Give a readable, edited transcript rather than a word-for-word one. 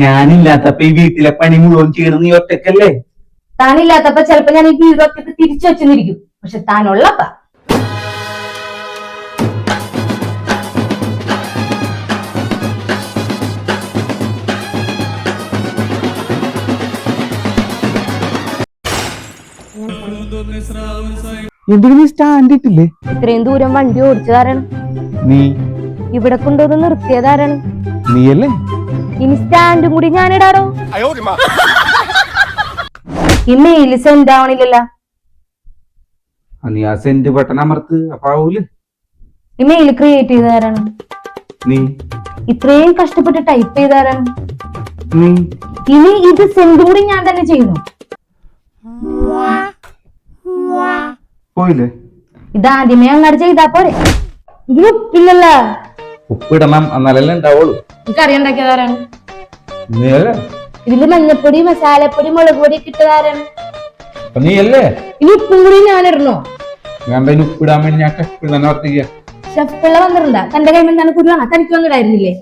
ഞാനില്ലാത്തപ്പോ ഈ വീട്ടിലെ പണി മുഴുവൻ ചെയ്യണം നീ ഒറ്റക്കല്ലേ? താനില്ലാത്തപ്പോ ചിലപ്പോ ഞാൻ ഈ വീടൊക്കെ തിരിച്ചു വെച്ചെന്നിരിക്കും. പക്ഷെ താനുള്ളപ്പ എന്തെങ്കിലും സ്റ്റാൻഡ് ഇട്ടില്ലേ? ഇത്രയും ദൂരം വണ്ടി ഓടിച്ചതാരാണ്? നീ. ഇവിടെ കൊണ്ടുവന്ന് നിർത്തിയതാരാണ്? നീയല്ലേ? ഇനി സ്റ്റാൻഡും കൂടി ഞാനിടാറോ? ഈ മെയില് സെൻഡ് ആവണില്ലല്ലോ. നീ ആ സെന്റ് ബട്ടൺ അമർത്ത്, അപ്പൊ ആവൂല്. ഈ മെയില് ക്രിയേറ്റ് ചെയ്തതാരാണ്? നീ. ഇത്രയും കഷ്ടപ്പെട്ട് ടൈപ്പ് ചെയ്തതാരാണ്? നീ. ഇനി ഇത് സെൻഡും കൂടി ഞാൻ തന്നെ ചെയ്യുന്നു. പോയില്ലേ? ഇതാദ്യമേ അങ്ങോട്ട് ചെയ്താ പോരെ? ഇതിന് ഉപ്പില്ലല്ലോ. ഉപ്പിടണം, എന്നാലല്ലേ ഉണ്ടാവുള്ളൂ. ഈ കറി ഉണ്ടാക്കിയതാരാണ്? നീയല്ലേ? ഇതില് മഞ്ഞപ്പൊടി, മസാലപ്പൊടി, മുളക് പൊടി കിട്ടതാരാണ്? നീയല്ലേ? ഇനി ഉപ്പും കൂടി ഞാനിടണോ? വേണ്ട, ഇനി ഉപ്പിടാൻ വേണ്ടി ഞാൻ ടെസ്റ്റ് തന്നെ വർത്തിക്കുക. ഷെഫ് പിള്ള വന്നിട്ടുണ്ടാ? തന്റെ കൈമെന്താണ് കുരുവാണ്? തനിക്ക് വന്നിടായിരുന്നില്ലേ?